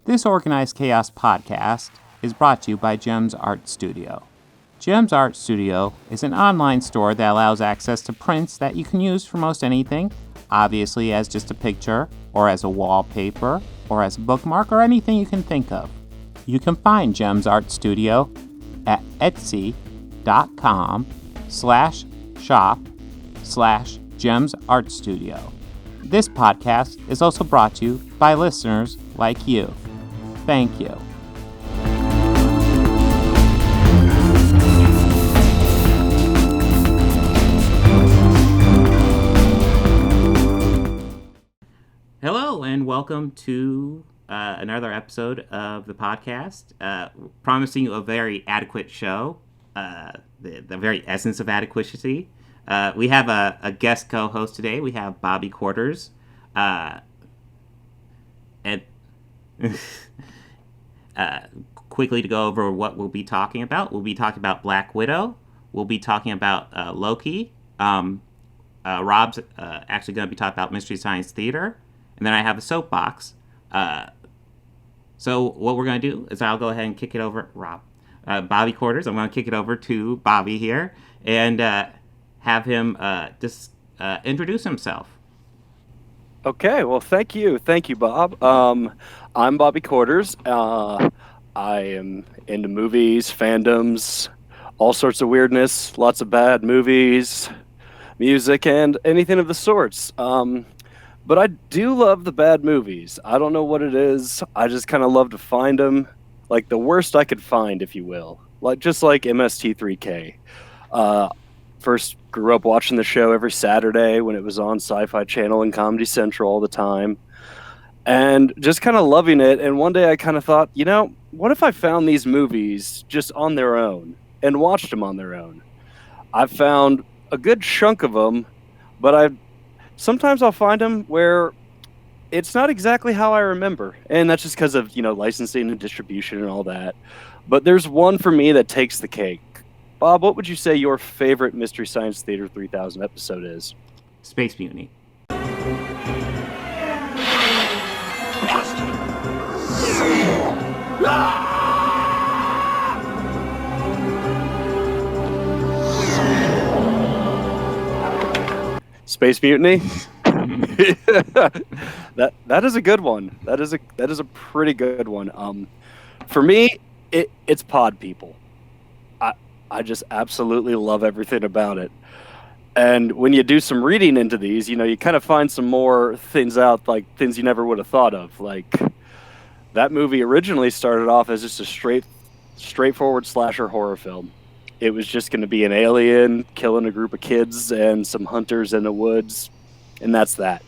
This Organized Chaos podcast is brought to you by JEMS Art Studio. JEMS Art Studio is an online store that allows access to prints that you can use for most anything, obviously as just a picture, or as a wallpaper, or as a bookmark, or anything you can think of. You can find JEMS Art Studio at etsy.com/shop/JEMS Art Studio. This podcast is also brought to you by listeners like you. Thank you. Hello, and welcome to another episode of the podcast. Promising you a very adequate show, the very essence of adequacy. We have a guest co-host today. We have Bobby Quarters. And quickly to go over what we'll be talking about. We'll be talking about Black Widow. We'll be talking about Loki. Rob's actually going to be talking about Mystery Science Theater. And then I have a soapbox. So what we're going to do is I'll go ahead and kick it over, Rob. Bobby Quarters, I'm going to kick it over to Bobby here and have him just introduce himself. Okay, well, thank you, Bob. I'm Bobby Quarters. I am into movies, fandoms, all sorts of weirdness, lots of bad movies, music, and anything of the sorts. But I do love the bad movies. I don't know what it is. I just kind of love to find them, like the worst I could find, if you will. Just like MST3K. First grew up watching the show every Saturday when it was on Sci-Fi Channel and Comedy Central all the time. And just kind of loving it. And one day I kind of thought, what if I found these movies just on their own and watched them on their own? I've found a good chunk of them, but sometimes I'll find them where it's not exactly how I remember. And that's just because of, licensing and distribution and all that. But there's one for me that takes the cake. Bob, what would you say your favorite Mystery Science Theater 3000 episode is? Space Mutiny. Space Mutiny? That is a good one. That is a pretty good one. For me, it's Pod People. I just absolutely love everything about it. And when you do some reading into these, you kind of find some more things out, like things you never would have thought of. Like that movie originally started off as just a straightforward slasher horror film. It was just going to be an alien killing a group of kids and some hunters in the woods, and that's that.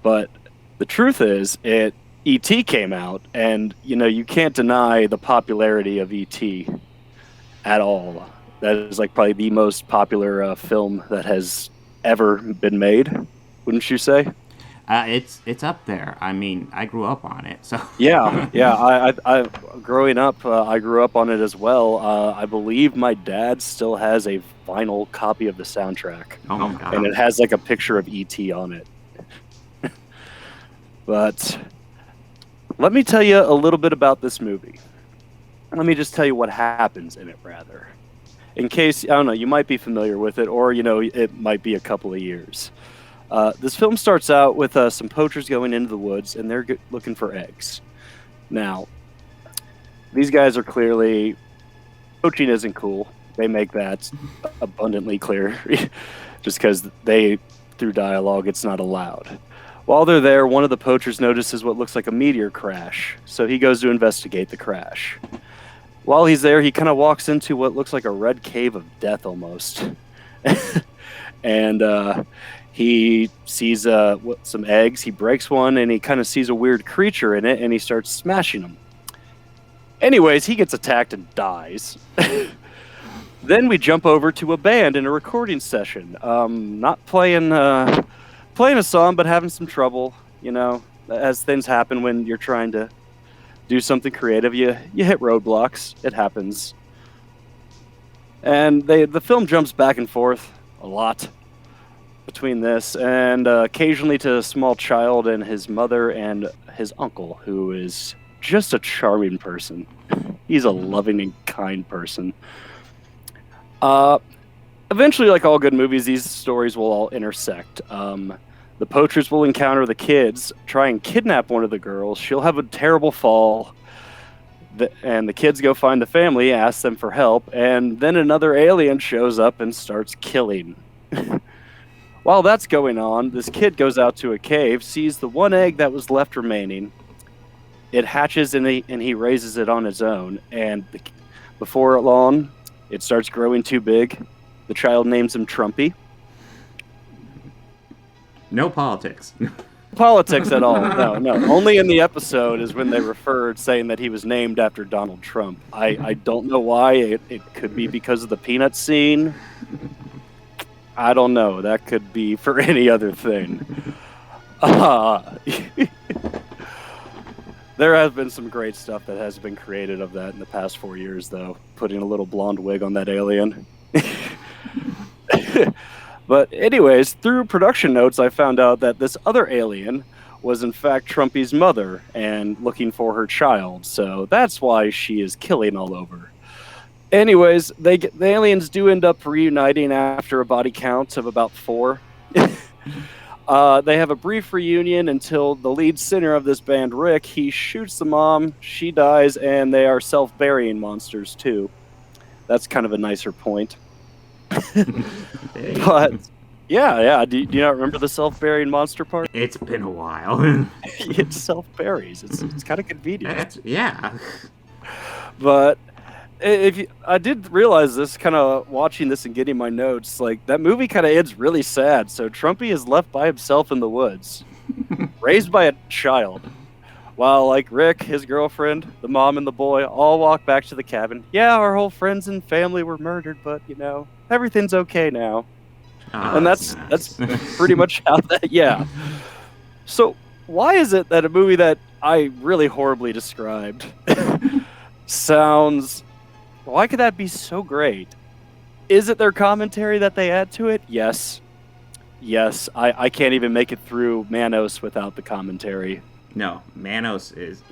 But the truth is, E.T. came out, and, you can't deny the popularity of E.T. at all. That is, probably the most popular film that has ever been made, wouldn't you say? It's up there. I mean, I grew up on it, so... Yeah. I growing up, I grew up on it as well. I believe my dad still has a vinyl copy of the soundtrack. Oh, my God. And it has, a picture of E.T. on it. But... let me tell you a little bit about this movie. Let me just tell you what happens in it, rather. In case, I don't know, you might be familiar with it, or, it might be a couple of years. This film starts out with some poachers going into the woods, and they're looking for eggs. Now, these guys are clearly... poaching isn't cool. They make that abundantly clear. Just because through dialogue, it's not allowed. While they're there, one of the poachers notices what looks like a meteor crash, so he goes to investigate the crash. While he's there, he kind of walks into what looks like a red cave of death almost. And he sees some eggs, he breaks one, and he kind of sees a weird creature in it, and he starts smashing them. Anyways, he gets attacked and dies. Then we jump over to a band in a recording session. Not playing a song, but having some trouble, as things happen when you're trying to do something creative. You hit roadblocks. It happens. And the film jumps back and forth a lot. between this and occasionally to a small child and his mother and his uncle, who is just a charming person. He's a loving and kind person. Eventually, like all good movies, these stories will all intersect. The poachers will encounter the kids, try and kidnap one of the girls. She'll have a terrible fall, and the kids go find the family, ask them for help, and then another alien shows up and starts killing. While that's going on, this kid goes out to a cave, sees the one egg that was left remaining. It hatches and he raises it on his own, and before long, it starts growing too big. The child names him Trumpy. No politics. Politics at all. No. Only in the episode is when they referred saying that he was named after Donald Trump. I don't know why. It could be because of the peanut scene. I don't know. That could be for any other thing. There has been some great stuff that has been created of that in the past 4 years, though. Putting a little blonde wig on that alien. But anyways, through production notes, I found out that this other alien was in fact Trumpy's mother and looking for her child. So that's why she is killing all over. Anyways, the aliens do end up reuniting after a body count of about 4. They have a brief reunion until the lead singer of this band, Rick, he shoots the mom, she dies, and they are self-burying monsters too. That's kind of a nicer point. But yeah. Do you not remember the self-burying monster part? It's been a while. It self-buries. It's kind of convenient. Yeah. But I did realize this, kind of watching this and getting my notes, like that movie kind of ends really sad. So Trumpy is left by himself in the woods, raised by a child, while like Rick, his girlfriend, the mom, and the boy all walk back to the cabin. Yeah, our whole friends and family were murdered, but everything's okay now. Oh, and that's pretty much how that. Yeah. So why is it that a movie that I really horribly described sounds? Why could that be so great? Is it their commentary that they add to it? Yes. I can't even make it through Manos without the commentary. No, Manos is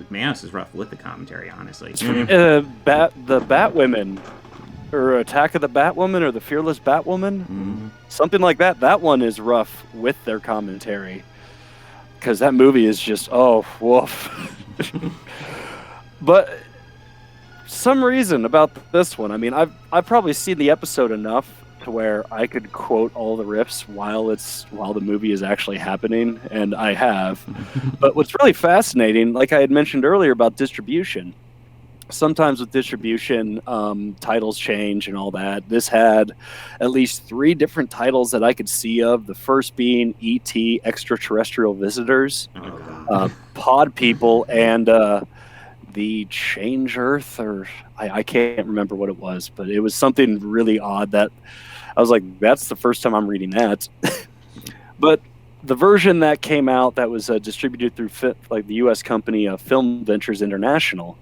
rough with the commentary, honestly. The Batwomen, or Attack of the Batwoman, or the Fearless Batwoman, something like that. That one is rough with their commentary, because that movie is just woof. But some reason about this one, I mean, I've probably seen the episode enough to where I could quote all the riffs while the movie is actually happening, and I have. But what's really fascinating, like I had mentioned earlier about distribution, sometimes with distribution, titles change and all that. This had at least 3 different titles that I could see of. The first being E.T. Extraterrestrial Visitors, Pod People, and the Change Earth, or I can't remember what it was, but it was something really odd that I was like, that's the first time I'm reading that. But the version that came out that was distributed through the U.S. company Film Ventures International,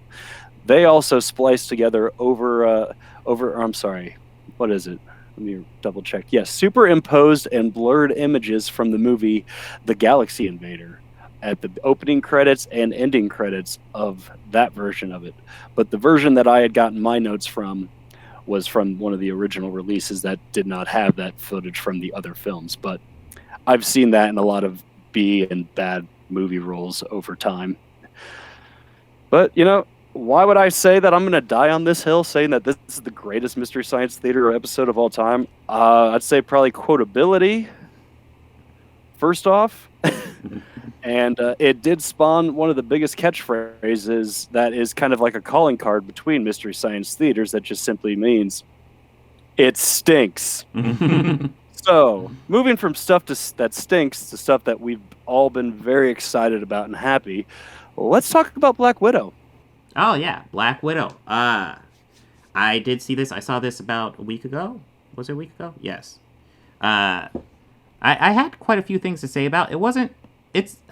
they also spliced together I'm sorry, what is it? Let me double check. Yes, superimposed and blurred images from the movie The Galaxy Invader at the opening credits and ending credits of that version of it. But the version that I had gotten my notes from was from one of the original releases that did not have that footage from the other films. But I've seen that in a lot of B and bad movie roles over time. But, why would I say that I'm going to die on this hill saying that this is the greatest Mystery Science Theater episode of all time? I'd say probably quotability, first off. And it did spawn one of the biggest catchphrases that is kind of like a calling card between Mystery Science Theaters that just simply means, it stinks. So, moving from stuff that stinks to stuff that we've all been very excited about and happy, let's talk about Black Widow. Oh, yeah, Black Widow. I did see this. I saw this about a week ago. Was it a week ago? Yes. I had quite a few things to say about it.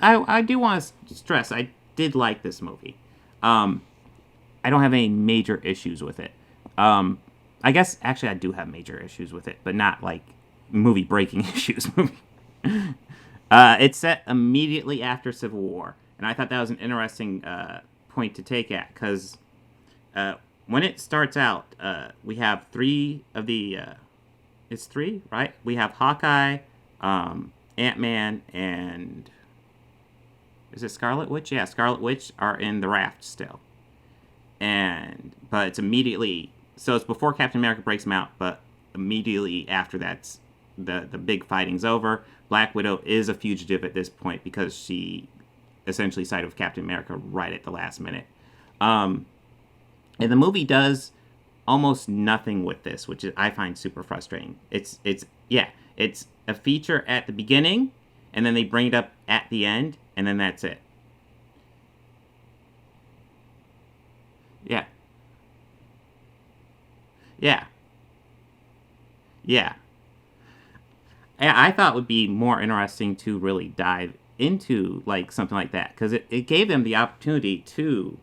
I do want to stress, I did like this movie. I don't have any major issues with it. I guess, actually, I do have major issues with it, but not, like, movie-breaking issues. It's set immediately after Civil War, and I thought that was an interesting point to take at, because when it starts out, we have three of the. It's three, right? We have Hawkeye, Ant-Man, and is it Scarlet Witch? Yeah, Scarlet Witch are in the raft still, but it's immediately, so it's before Captain America breaks him out, but immediately after that's the big fighting's over. Black Widow is a fugitive at this point because she essentially sided with Captain America right at the last minute. And the movie does almost nothing with this, which I find super frustrating. It's a feature at the beginning, and then they bring it up at the end, and then that's it. Yeah. Yeah. Yeah. I thought it would be more interesting to really dive into like something like that, because it gave them the opportunity to,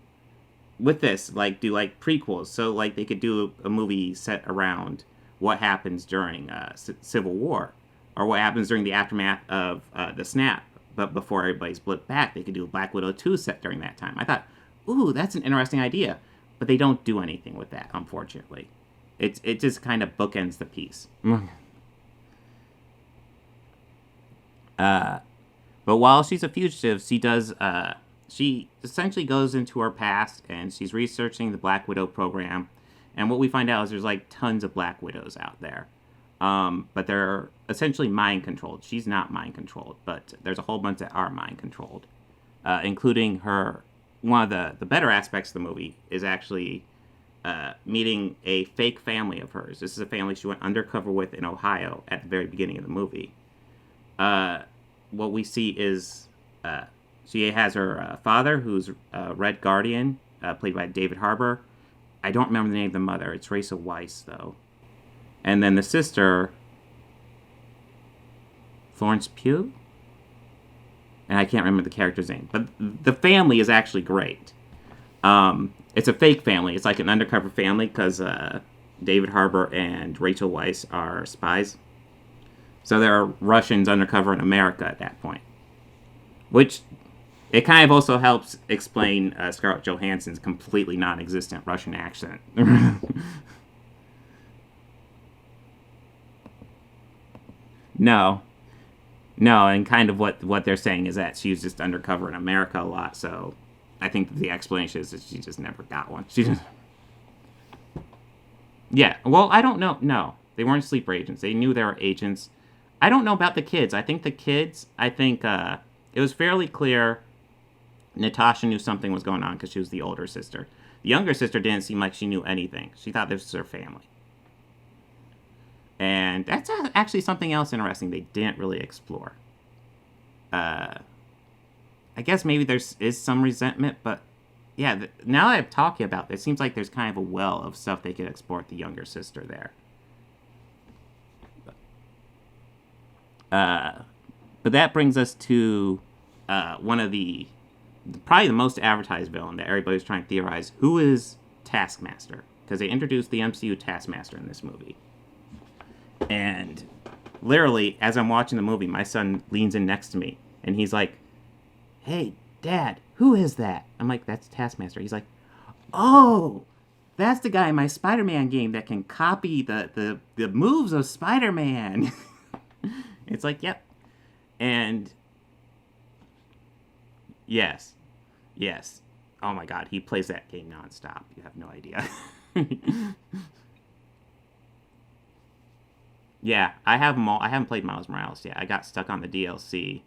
with this, like do like prequels, so like they could do a movie set around what happens during Civil War, or what happens during the aftermath of the snap, but before everybody's blipped back, they could do a Black Widow 2 set during that time. I thought, ooh, that's an interesting idea, but they don't do anything with that, unfortunately. It just kind of bookends the piece. But while she's a fugitive, she essentially goes into her past, and she's researching the Black Widow program. And what we find out is there's like tons of Black Widows out there. But they're essentially mind controlled. She's not mind controlled, but there's a whole bunch that are mind controlled, including her. One of the better aspects of the movie is actually meeting a fake family of hers. This is a family she went undercover with in Ohio at the very beginning of the movie. What we see is she has her father, who's Red Guardian, played by David Harbour. I don't remember the name of the mother. It's Rachel Weisz, though. And then the sister, Florence Pugh? And I can't remember the character's name. But the family is actually great. It's a fake family. It's like an undercover family, because David Harbour and Rachel Weisz are spies. So there are Russians undercover in America at that point. Which, it kind of also helps explain Scarlett Johansson's completely non-existent Russian accent. No. No, and kind of what they're saying is that she was just undercover in America a lot, so I think the explanation is that she just never got one. She just... Yeah, well, I don't know. No, they weren't sleeper agents. They knew they were agents. I don't know about the kids. I think it was fairly clear Natasha knew something was going on because she was the older sister. The younger sister didn't seem like she knew anything. She thought this was her family. And that's actually something else interesting they didn't really explore. I guess maybe is some resentment, but yeah, now that I'm talking about it, it seems like there's kind of a well of stuff they could explore with the younger sister there. But that brings us to one of probably the most advertised villain that everybody's trying to theorize. Who is Taskmaster? Because they introduced the MCU Taskmaster in this movie. And literally, as I'm watching the movie, my son leans in next to me, and he's like, "Hey, Dad, who is that?" I'm like, "That's Taskmaster." He's like, "Oh, that's the guy in my Spider-Man game that can copy the moves of Spider-Man." It's like, yep. And yes. Oh my God, he plays that game nonstop. You have no idea. Yeah, I have them all. I haven't played Miles Morales yet. I got stuck on the DLC.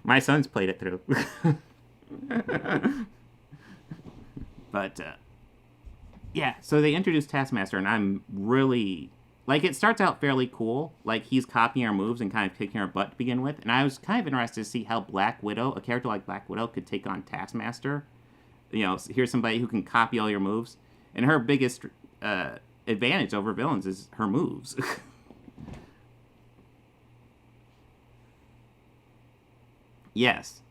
My son's played it through. But, yeah, so they introduced Taskmaster, and I'm really... Like, it starts out fairly cool. Like, he's copying our moves and kind of kicking our butt to begin with. And I was kind of interested to see how Black Widow, a character like Black Widow, could take on Taskmaster. You know, here's somebody who can copy all your moves. And her biggest advantage over villains is her moves. Yes.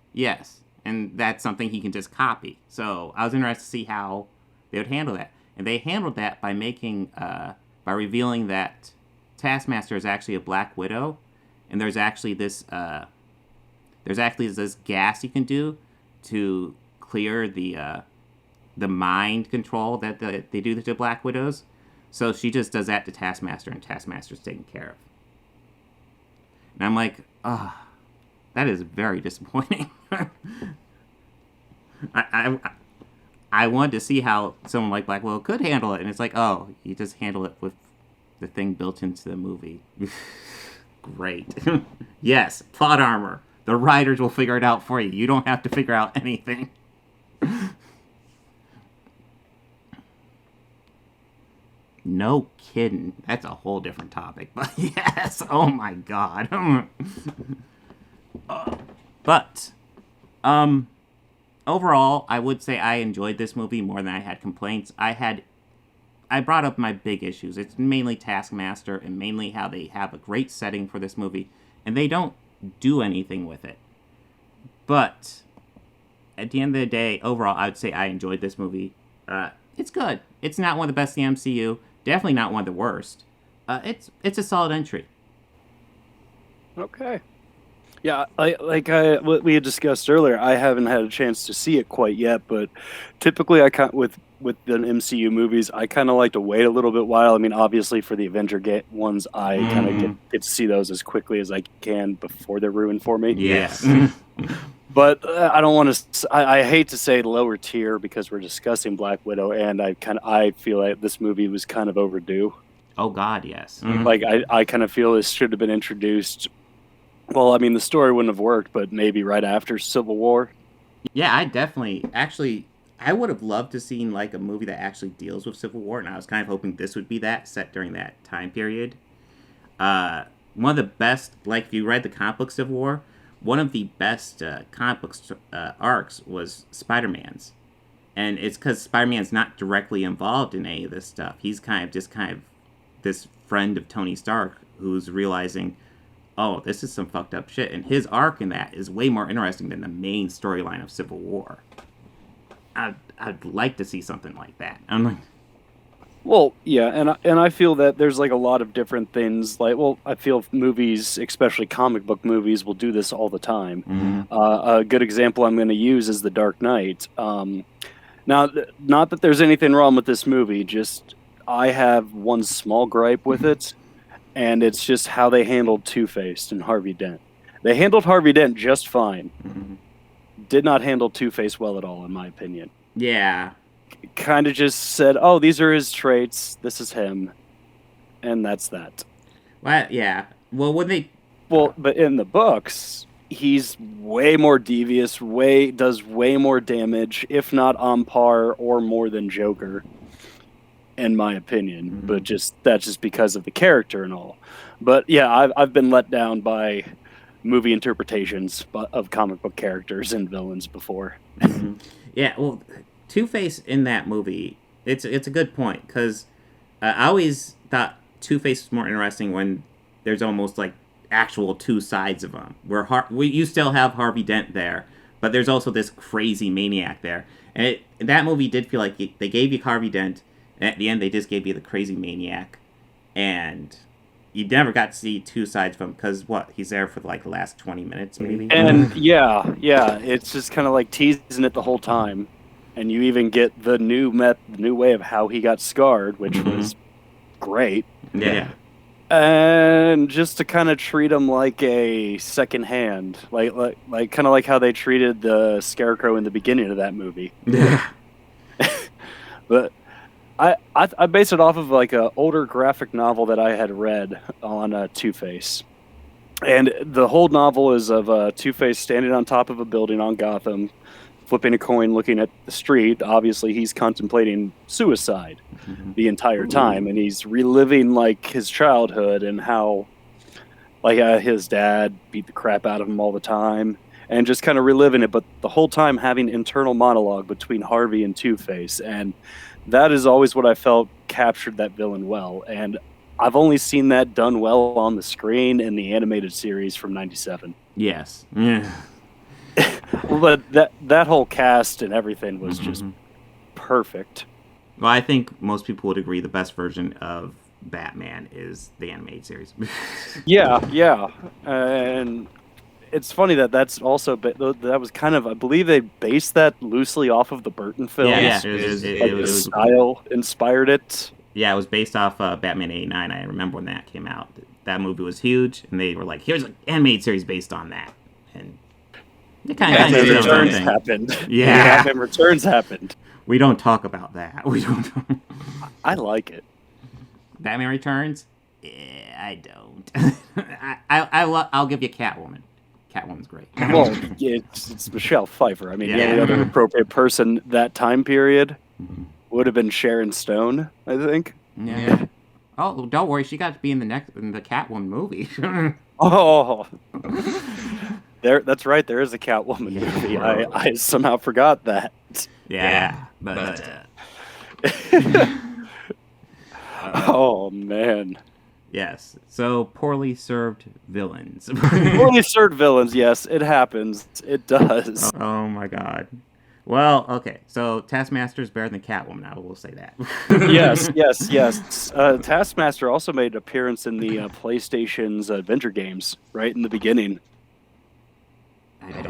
And that's something he can just copy. So I was interested to see how they would handle that. And they handled that by revealing that Taskmaster is actually a Black Widow, and there's actually this gas you can do to clear the mind control that they do to Black Widows. So she just does that to Taskmaster, and Taskmaster's taken care of. And I'm like, that is very disappointing. I wanted to see how someone like Black Widow could handle it, and it's like, oh, you just handle it with the thing built into the movie. Great. Yes, plot armor. The writers will figure it out for you. You don't have to figure out anything. No kidding. That's a whole different topic. But yes, oh my god. But, overall, I would say I enjoyed this movie more than I had complaints. I brought up my big issues. It's mainly Taskmaster and mainly how they have a great setting for this movie, and they don't do anything with it. But at the end of the day, overall, I would say I enjoyed this movie. It's good. It's not one of the best in the MCU. Definitely not one of the worst. It's a solid entry. Okay. Yeah, what we had discussed earlier, I haven't had a chance to see it quite yet, but typically with the MCU movies, I kind of like to wait a little bit while. I mean, obviously for the Avenger ones, I kind of get to see those as quickly as I can before they're ruined for me. Yes. But I don't want to. I hate to say lower tier because we're discussing Black Widow, and I feel like this movie was kind of overdue. Oh God, yes. Like I kind of feel this should have been introduced. Well, I mean, the story wouldn't have worked, but maybe right after Civil War. Yeah, I would have loved to seen like a movie that actually deals with Civil War, and I was kind of hoping this would be that, set during that time period. One of the best, like if you read the comic book Civil War, one of the best comic book arcs was Spider-Man's. And it's because Spider-Man's not directly involved in any of this stuff. He's kind of this friend of Tony Stark who's realizing, oh, this is some fucked up shit. And his arc in that is way more interesting than the main storyline of Civil War. I'd like to see something like that. I'm like, well, yeah, and I feel that there's like a lot of different things. Like, well, I feel movies, especially comic book movies, will do this all the time. Mm-hmm. A good example I'm going to use is The Dark Knight. Now, not that there's anything wrong with this movie, just I have one small gripe with it, and it's just how they handled Two-Face and Harvey Dent. They handled Harvey Dent just fine. Mm-hmm. Did not handle Two-Face well at all, in my opinion. Yeah. Kind of just said, oh, these are his traits, this is him, and that's that. Well, yeah. Well, but in the books, he's way more devious, does way more damage, if not on par or more than Joker, in my opinion. Mm-hmm. But that's just because of the character and all. But yeah, I've been let down by movie interpretations of comic book characters and villains before. Mm-hmm. Yeah, well, Two-Face in that movie, it's a good point, because I always thought Two-Face was more interesting when there's almost like actual two sides of him, where you still have Harvey Dent there, but there's also this crazy maniac there. And that movie did feel like they gave you Harvey Dent, and at the end they just gave you the crazy maniac, and you never got to see two sides of him, because he's there for like the last 20 minutes maybe. And yeah, it's just kind of like teasing it the whole time. And you even get the new way of how he got scarred, which was great. Yeah. And just to kind of treat him like a second hand, like kind of like how they treated the Scarecrow in the beginning of that movie. Yeah. But I base it off of like an older graphic novel that I had read on Two-Face. And the whole novel is of Two-Face standing on top of a building on Gotham, flipping a coin, looking at the street. Obviously, he's contemplating suicide the entire time, and he's reliving like his childhood and how like his dad beat the crap out of him all the time, and just kind of reliving it, but the whole time having internal monologue between Harvey and Two-Face, and that is always what I felt captured that villain well. And I've only seen that done well on the screen in the animated series from '97. Yes. Yeah. But that whole cast and everything was just perfect. Well, I think most people would agree the best version of Batman is the animated series. Yeah. And it's funny that that's also, that was kind of, I believe they based that loosely off of the Burton films. Yeah, The style inspired it. Yeah, it was based off Batman '89. I remember when that came out. That movie was huge, and they were like, "Here's an animated series based on that." And it kind of Batman Returns happened. Yeah, Batman Returns happened. We don't talk about that. We don't. I like it. Batman Returns? Yeah, I don't. I'll give you Catwoman. Catwoman's great. Well, it's Michelle Pfeiffer. I mean, the only other appropriate person that time period would have been Sharon Stone, I think. Yeah. Oh, don't worry. She got to be in the Catwoman movie. Oh. That's right. There is a Catwoman movie. I somehow forgot that. Yeah. But oh, man. Yes. So, poorly served villains. Poorly served villains, yes. It happens. It does. Oh, my God. Well, okay. So, Taskmaster's better than Catwoman. I will say that. Yes. Taskmaster also made an appearance in the PlayStation's adventure games right in the beginning. There's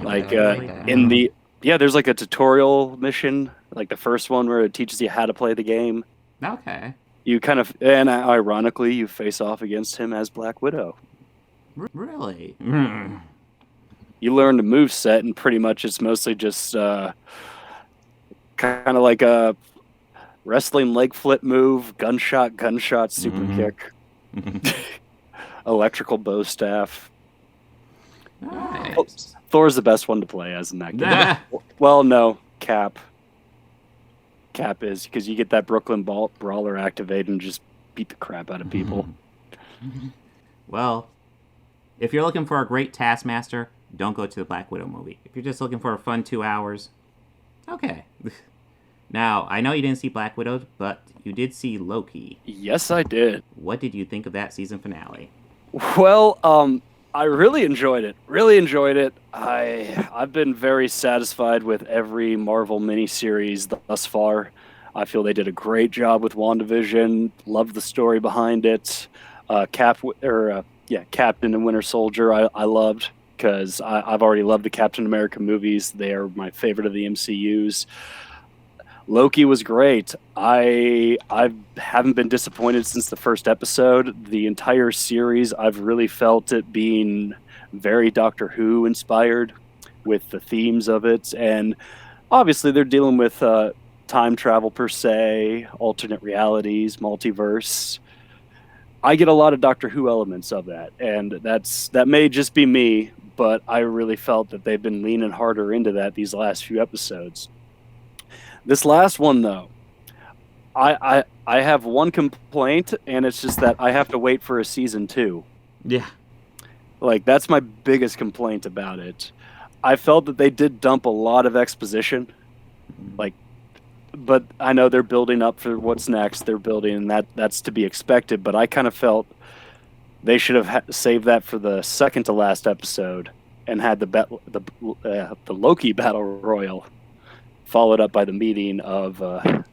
like a tutorial mission, like the first one where it teaches you how to play the game. Okay. You kind of, and ironically, you face off against him as Black Widow. Really? You learn the moveset, and pretty much it's mostly just kind of like a wrestling leg flip move, gunshot, super kick, electrical bow staff. Nice. Thor's the best one to play as in that game. Well, no, Cap. Cap is, because you get that Brooklyn Brawler activated and just beat the crap out of people. Well, if you're looking for a great Taskmaster, don't go to the Black Widow movie. If you're just looking for a fun 2 hours, okay. Now, I know you didn't see Black Widow, but you did see Loki. Yes, I did. What did you think of that season finale? Well, I really enjoyed it. I've been very satisfied with every Marvel miniseries thus far. I feel they did a great job with WandaVision. Loved the story behind it. Captain and Winter Soldier I loved, because I've already loved the Captain America movies. They are my favorite of the MCUs. Loki was great. I haven't been disappointed since the first episode. The entire series, I've really felt it being very Doctor Who inspired with the themes of it. And obviously they're dealing with time travel per se, alternate realities, multiverse. I get a lot of Doctor Who elements of that, and that may just be me, but I really felt that they've been leaning harder into that these last few episodes. This last one, though, I have one complaint, and it's just that I have to wait for a season 2. Yeah. Like, that's my biggest complaint about it. I felt that they did dump a lot of exposition, but I know they're building up for what's next. They're building, and that's to be expected, but I kind of felt they should have saved that for the second to last episode and had the Loki Battle Royal followed up by the meeting of the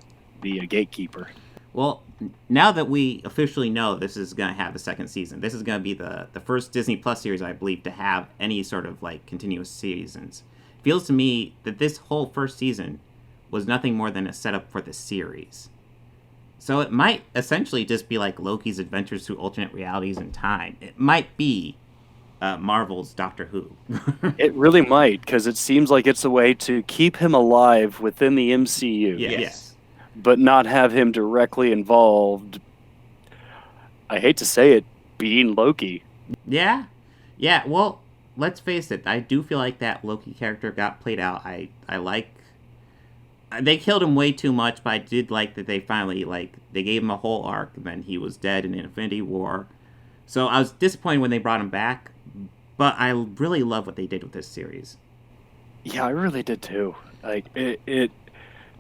Gatekeeper. Well, now that we officially know this is going to have a second season, this is going to be the first Disney Plus series, I believe, to have any sort of continuous seasons. Feels to me that this whole first season was nothing more than a setup for the series. So it might essentially just be like Loki's adventures through alternate realities and time. It might be Marvel's Doctor Who. It really might, because it seems like it's a way to keep him alive within the MCU. Yes. But not have him directly involved, I hate to say it, being Loki. Yeah, well, let's face it, I do feel like that Loki character got played out. I like... They killed him way too much, but I did like that they finally, they gave him a whole arc, and then he was dead in Infinity War. So I was disappointed when they brought him back, but I really love what they did with this series. Yeah, I really did too.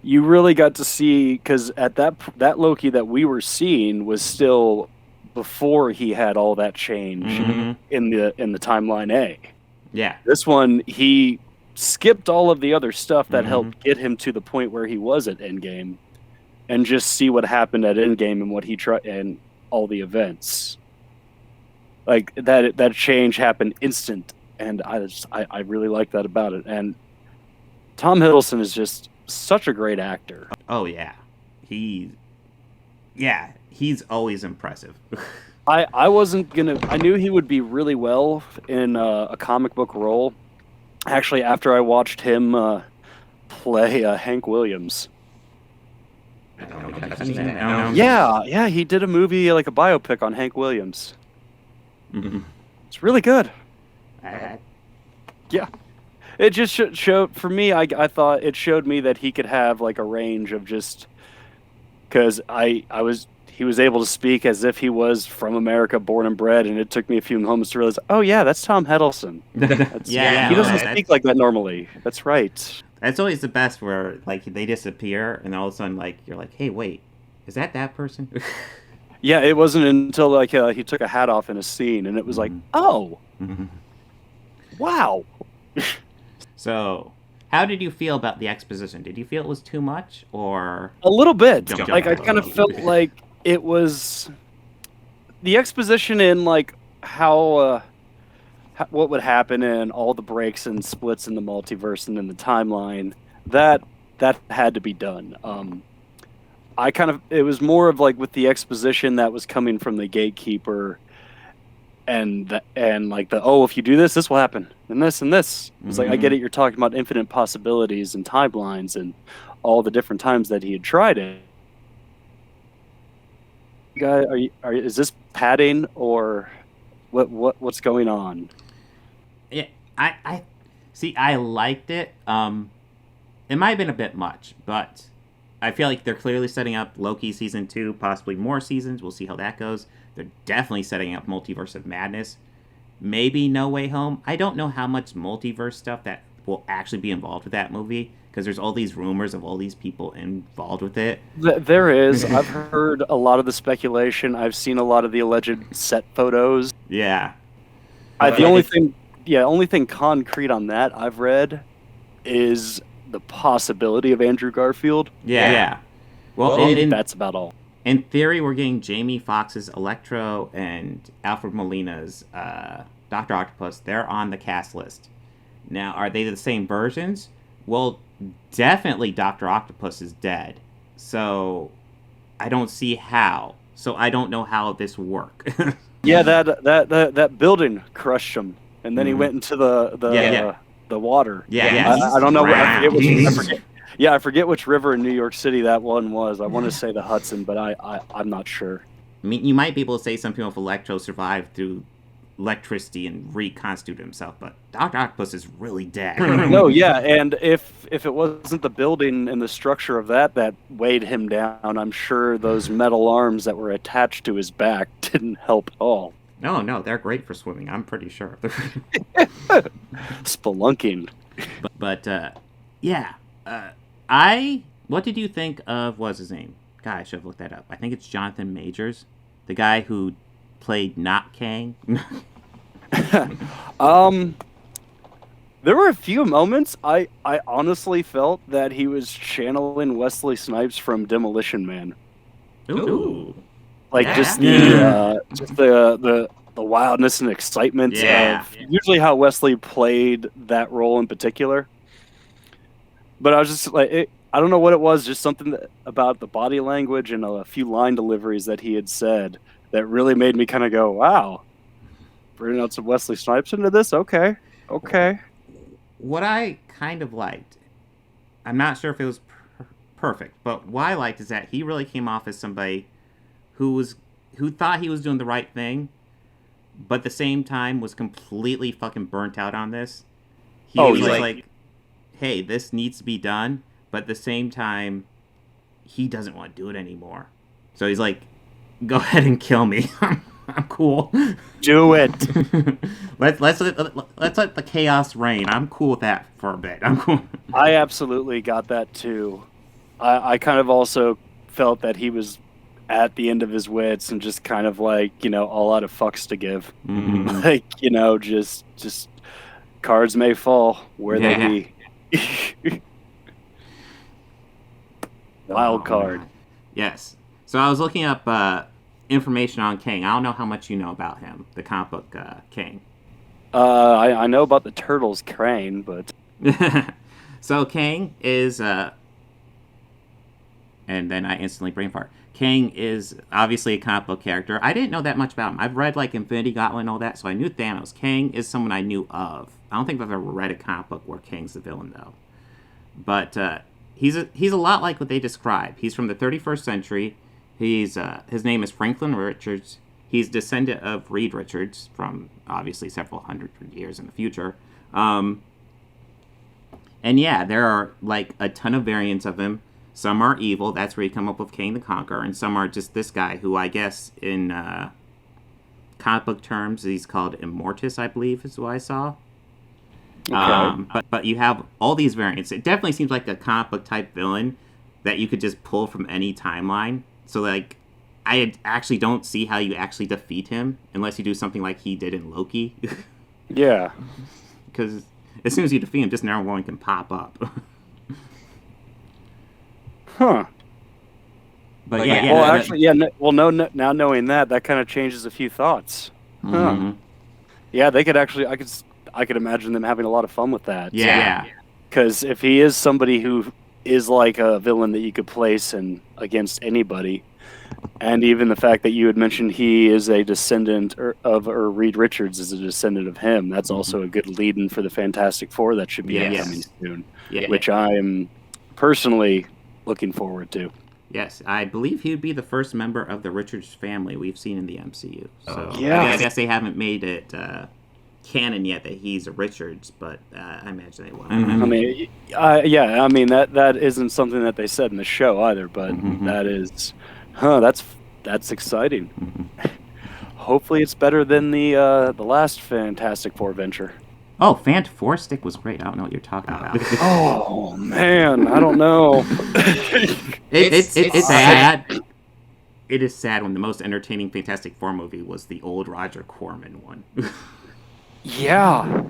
You really got to see, because at that Loki that we were seeing was still before he had all that change in the timeline A. Yeah. This one, he skipped all of the other stuff that helped get him to the point where he was at Endgame, and just see what happened at Endgame and what he tried, and all the events. Like that change happened instant, and I really like that about it. And Tom Hiddleston is just such a great actor. Oh yeah, he's always impressive. I wasn't gonna. I knew he would be really well in a comic book role. Actually, after I watched him play Hank Williams. Yeah, he did a movie, like a biopic on Hank Williams. Mm-hmm. It's really good. Yeah, it just showed for me. I thought it showed me that he could have like a range of just because he was able to speak as if he was from America, born and bred, and it took me a few moments to realize, oh yeah, that's Tom Hiddleston. He doesn't speak like that normally. That's right. That's always the best, where like they disappear and all of a sudden like you're like, hey, wait, is that person? Yeah, it wasn't until like he took a hat off in a scene, and it was like, oh, wow. So, how did you feel about the exposition? Did you feel it was too much, or a little bit? Like I kind of felt like it was the exposition in like how what would happen in all the breaks and splits in the multiverse and in the timeline. That had to be done. It was more of like with the exposition that was coming from the gatekeeper, and like if you do this, this will happen, and this and this. It's like, I get it. You're talking about infinite possibilities and timelines and all the different times that he had tried it. Guy, is this padding or what's going on? Yeah, I see. I liked it. It might have been a bit much, but I feel like they're clearly setting up Loki season 2, possibly more seasons. We'll see how that goes. They're definitely setting up Multiverse of Madness. Maybe No Way Home. I don't know how much multiverse stuff that will actually be involved with that movie, because there's all these rumors of all these people involved with it. There is. I've heard a lot of the speculation. I've seen a lot of the alleged set photos. Yeah. The only thing concrete on that I've read is the possibility of Andrew Garfield. Yeah. Well, that's about all. In theory, we're getting Jamie Foxx's Electro and Alfred Molina's Dr. Octopus. They're on the cast list. Now, are they the same versions? Well, definitely Dr. Octopus is dead. So, I don't see how. So, I don't know how this will work. Yeah, that building crushed him. And then he went into the water. I don't know. I forget which river in New York City that one was. I want to say the Hudson, but I'm not sure. I mean, you might be able to say something if Electro survived through electricity and reconstituted himself, but Dr. Octopus is really dead. No, yeah, and if it wasn't the building and the structure of that weighed him down, I'm sure those metal arms that were attached to his back didn't help at all. No, they're great for swimming. I'm pretty sure. Spelunking. But what did you think of, what's his name? God, I should have looked that up. I think it's Jonathan Majors, the guy who played Not Kang. There were a few moments I honestly felt that he was channeling Wesley Snipes from Demolition Man. Ooh. Like just the wildness and excitement of usually how Wesley played that role in particular. But I was just like, I don't know what it was, just something about the body language and a few line deliveries that he had said that really made me kind of go, wow, bringing out some Wesley Snipes into this? Okay. What I kind of liked, I'm not sure if it was perfect, but what I liked is that he really came off as somebody who thought he was doing the right thing, but at the same time was completely fucking burnt out on this. He was like, hey, this needs to be done, but at the same time, he doesn't want to do it anymore. So he's like, go ahead and kill me. I'm cool. Do it. Let's let the chaos reign. I'm cool with that for a bit. I'm cool. I absolutely got that too. I kind of also felt that he was at the end of his wits and just kind of like, all out of fucks to give. Mm-hmm. Like, just cards may fall where they be. Wild card. Yes. So I was looking up information on Kang. I don't know how much you know about him, the comic book Kang. I know about the turtles crane, but So Kang is, and then I instantly brain fart. Kang is obviously a comic book character. I didn't know that much about him. I've read like Infinity Gauntlet and all that, so I knew Thanos. Kang is someone I knew of. I don't think I've ever read a comic book where Kang's the villain though. But he's a lot like what they describe. He's from the 31st century. His name is Franklin Richards. He's descendant of Reed Richards from obviously several hundred years in the future. And yeah, there are like a ton of variants of him. Some are evil. That's where you come up with Kang the Conqueror. And some are just this guy who I guess in comic book terms he's called Immortus, I believe is what I saw. Okay. But you have all these variants. It definitely seems like a comic book type villain that you could just pull from any timeline. So like, I actually don't see how you actually defeat him unless you do something like he did in Loki. Yeah. Because as soon as you defeat him, just another one can pop up. Huh. But yeah. Well, actually, yeah. Now knowing that kind of changes a few thoughts. Mm-hmm. Huh. Yeah, they could actually. I could imagine them having a lot of fun with that. Yeah. Because if he is somebody who is like a villain that you could place against anybody, and even the fact that you had mentioned he is a descendant or Reed Richards is a descendant of him, that's also a good lead-in for the Fantastic Four that should be coming soon, which I'm personally looking forward to. Yes, I believe he would be the first member of the Richards family we've seen in the MCU. So yeah. I guess they haven't made it canon yet that he's a Richards, but I imagine they will. I mean, I mean that isn't something that they said in the show either, but that is, that's exciting. Hopefully, it's better than the last Fantastic Four venture. Oh, Fantastic was great. I don't know what you're talking about. Oh man, I don't know. It's sad. It is sad when the most entertaining Fantastic Four movie was the old Roger Corman one. Yeah.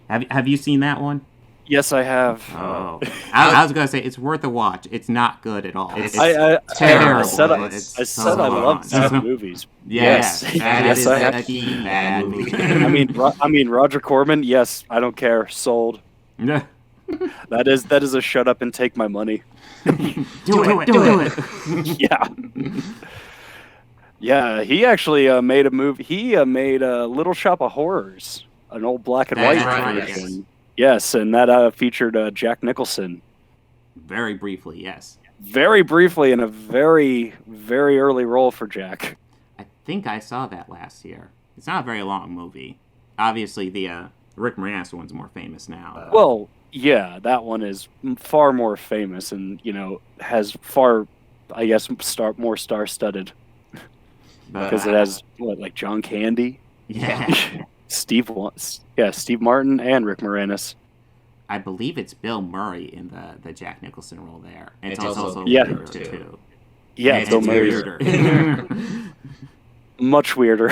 Have you seen that one? Yes, I have. Oh, I was gonna say it's worth a watch. It's not good at all. It's terrible. I said I loved these movies. Yes, yes, I have. A bad movie. I mean, Roger Corman. Yes, I don't care. Sold. Yeah. That is a shut up and take my money. Do it. Yeah. Yeah, he actually made a movie. He made Little Shop of Horrors, an old black and white version. Yes, and that featured Jack Nicholson. Very briefly, yes. Very briefly, in a very, very early role for Jack. I think I saw that last year. It's not a very long movie. Obviously, the Rick Moranis one's more famous now. Well, yeah, that one is far more famous and, has far, I guess, more star-studded. Because it has, like John Candy? Yeah. Steve Martin and Rick Moranis. I believe it's Bill Murray in the Jack Nicholson role there. And it's also weirder, too. Yeah, Bill Murray. Much weirder.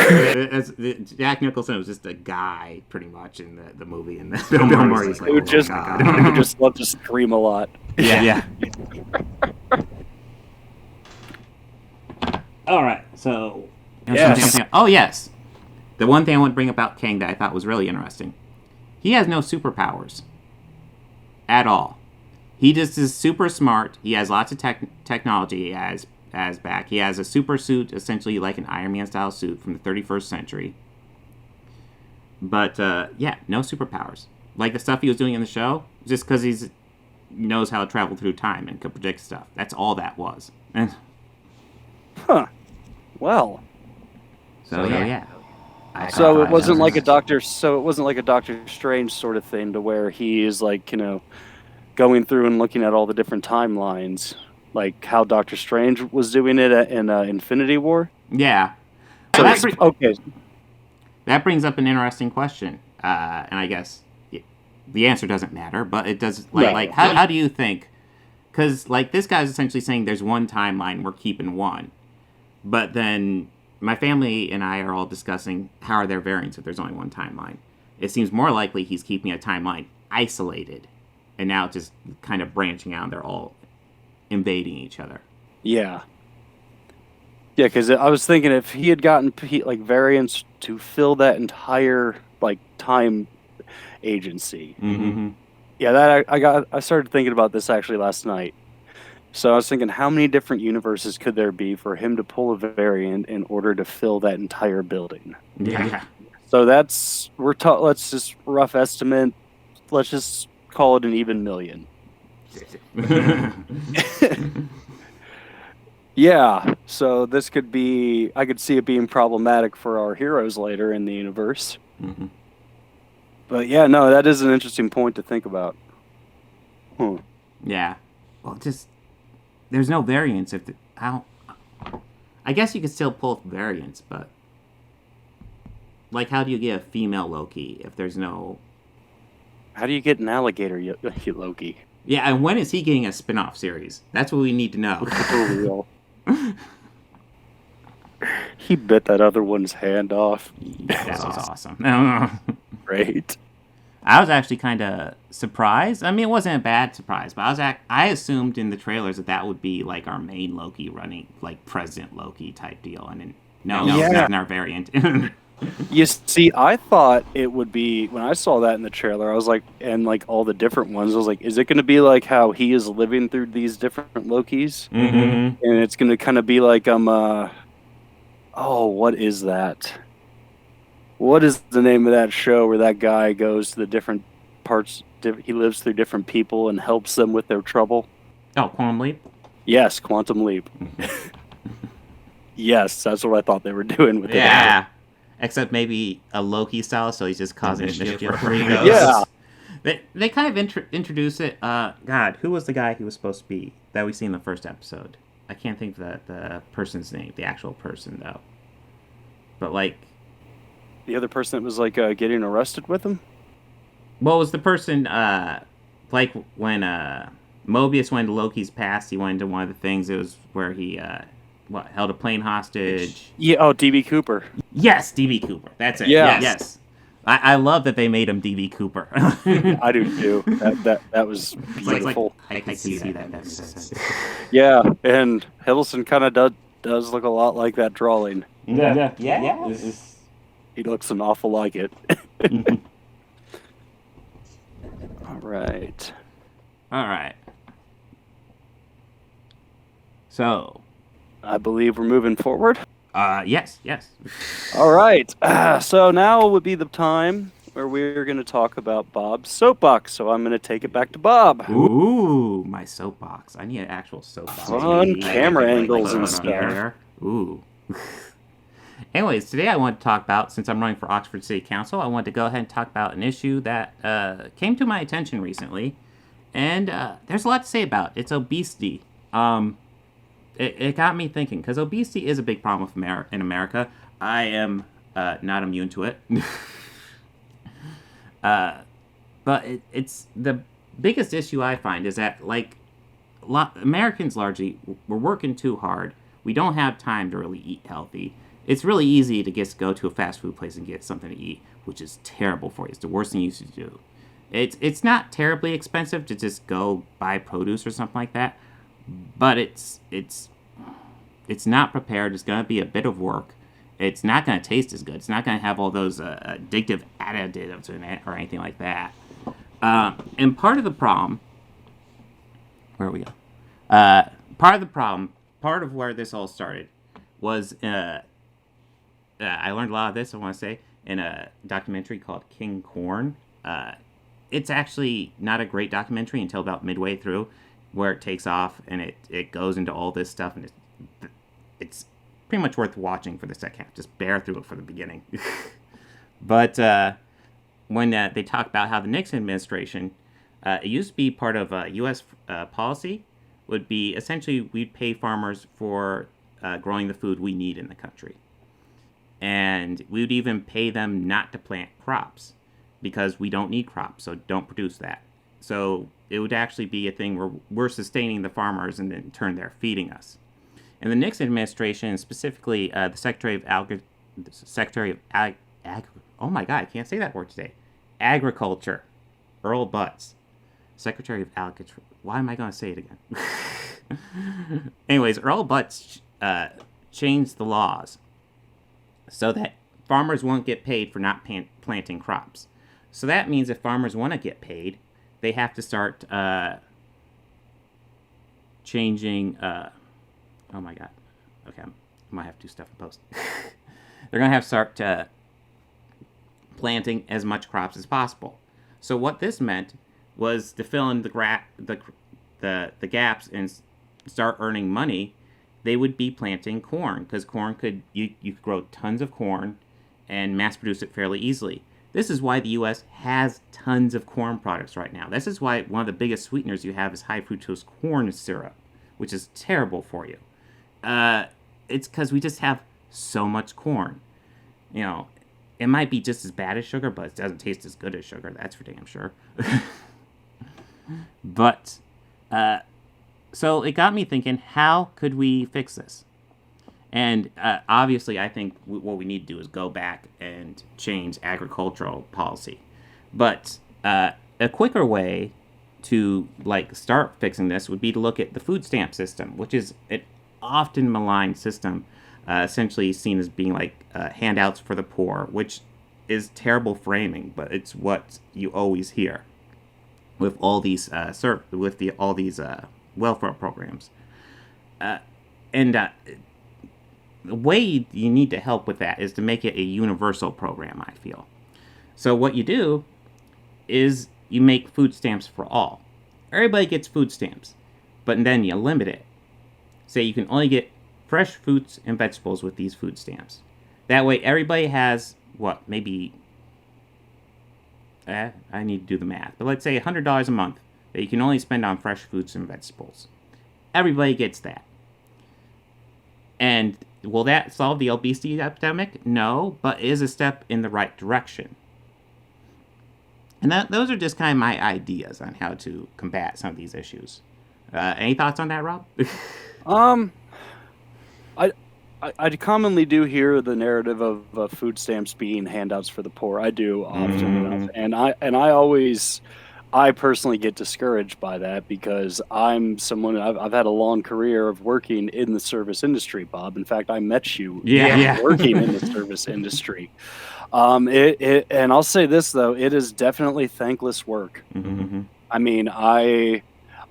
Jack Nicholson was just a guy, pretty much, in the movie. And Bill Murray's like, he would just love to scream a lot. Yeah. All right, so... Yes. Oh, yes. The one thing I want to bring about Kang that I thought was really interesting. He has no superpowers. At all. He just is super smart. He has lots of technology as back. He has a super suit, essentially like an Iron Man style suit from the 31st century. But, no superpowers. Like the stuff he was doing in the show, just because he knows how to travel through time and could predict stuff. That's all that was. Huh. Well. So yeah. So it wasn't like a Doctor Strange sort of thing to where he is like, going through and looking at all the different timelines, like how Doctor Strange was doing it in Infinity War. Yeah. So okay. That brings up an interesting question, and I guess the answer doesn't matter, but it does. How do you think? Because this guy's essentially saying there's one timeline, we're keeping one, but then my family and I are all discussing how are there variants if there's only one timeline. It seems more likely he's keeping a timeline isolated, and now just kind of branching out. They're all invading each other. Yeah. Yeah, because I was thinking if he had gotten like variants to fill that entire like time agency. Mm-hmm. Yeah, that I started thinking about this actually last night. So I was thinking, how many different universes could there be for him to pull a variant in order to fill that entire building? Yeah. So let's just rough estimate. Let's just call it an even million. Yeah, so this could be, I could see it being problematic for our heroes later in the universe. Mm-hmm. But yeah, no, that is an interesting point to think about. Yeah. Well, just there's no variance how. I guess you could still pull variants, but like, how do you get a female Loki if there's no? How do you get an alligator Loki? Yeah, and when is he getting a spin-off series? That's what we need to know. For real. He bit that other one's hand off. That was awesome. Great. I was actually kind of surprised. I mean, it wasn't a bad surprise, but I assumed in the trailers that would be like our main Loki running, like President Loki type deal, and then no, it's not our variant. You see, I thought it would be, when I saw that in the trailer, I was like, and like all the different ones, I was like, is it going to be like how he is living through these different Lokis? Mm-hmm. And it's going to kind of be like, what is that? What is the name of that show where that guy goes to the different parts, he lives through different people and helps them with their trouble? Oh, Quantum Leap? Yes, Quantum Leap. Yes, that's what I thought they were doing with it. Yeah. Except maybe a Loki style, so he's just causing mischief where he goes. Yeah. They kind of introduce it. God, who was the guy he was supposed to be that we see in the first episode? I can't think of the person's name, the actual person, though. But, like... The other person that was, like, getting arrested with him? Well, it was the person, like, when Mobius went to Loki's past, he went into one of the things, it was where he, held a plane hostage. Yeah, D.B. Cooper. Yes, D.B. Cooper. That's it. Yes. Yes. I love that they made him D.B. Cooper. I do, too. That was beautiful. I can see that. Yeah, and Hiddleston kind of does look a lot like that drawing. Yeah. He looks an awful like it. All right. So, I believe we're moving forward. Yes. All right. So now would be the time where we're going to talk about Bob's soapbox. So I'm going to take it back to Bob. Ooh, my soapbox. I need an actual soapbox. Fun camera angles and stuff. Ooh. Anyways, today I want to talk about, since I'm running for Oxford City Council, I want to go ahead and talk about an issue that came to my attention recently. And there's a lot to say about it. It's obesity. It got me thinking, because obesity is a big problem in America. I am not immune to it. But it's the biggest issue I find is that, like, Americans largely, we're working too hard. We don't have time to really eat healthy. It's really easy to just go to a fast food place and get something to eat, which is terrible for you. It's the worst thing you should do. It's not terribly expensive to just go buy produce or something like that. But it's not prepared. It's going to be a bit of work. It's not going to taste as good. It's not going to have all those addictive additives in it or anything like that. And part of the problem... Where we go? Part of where this all started was... I learned a lot of this, I want to say, in a documentary called King Corn. It's actually not a great documentary until about midway through, where it takes off and it goes into all this stuff, and it's pretty much worth watching for the second half. Just bear through it for the beginning. But when they talk about how the Nixon administration, it used to be part of U.S. Policy, would be essentially we'd pay farmers for growing the food we need in the country. And we would even pay them not to plant crops because we don't need crops, so don't produce that. So it would actually be a thing where we're sustaining the farmers and in turn they're feeding us. And the Nixon administration, specifically the Secretary of oh my God, I can't say that word today. Agriculture, Earl Butz. Secretary of Agriculture. Why am I going to say it again? Anyways, Earl Butz change the laws so that farmers won't get paid for not planting crops. So that means if farmers want to get paid, they have to start changing. Oh my God. Okay, I might have to do stuff in post. They're going to have to start planting as much crops as possible. So what this meant was to fill in the gaps and start earning money. They would be planting corn, because corn you could grow tons of corn and mass produce it fairly easily. This is why the U.S. has tons of corn products right now. This is why one of the biggest sweeteners you have is high fructose corn syrup, which is terrible for you. It's because we just have so much corn. You know, it might be just as bad as sugar, but it doesn't taste as good as sugar. That's for damn sure. But, so it got me thinking, how could we fix this? And obviously, I think what we need to do is go back and change agricultural policy. But a quicker way to start fixing this would be to look at the food stamp system, which is an often maligned system, essentially seen as being handouts for the poor, which is terrible framing, but it's what you always hear with all these welfare programs. The way you need to help with that is to make it a universal program, I feel. So what you do is you make food stamps for all. Everybody gets food stamps, but then you limit it. Say you can only get fresh fruits and vegetables with these food stamps. That way everybody has, maybe, I need to do the math, but let's say $100 a month that you can only spend on fresh fruits and vegetables. Everybody gets that. And will that solve the obesity epidemic? No, but it is a step in the right direction. And those are just kind of my ideas on how to combat some of these issues. Any thoughts on that, Rob? I commonly do hear the narrative of food stamps being handouts for the poor. I do often enough, and I personally get discouraged by that, because I'm someone, I've had a long career of working in the service industry, Bob. In fact, I met you working in the service industry. And I'll say this, though, it is definitely thankless work. Mm-hmm. I mean,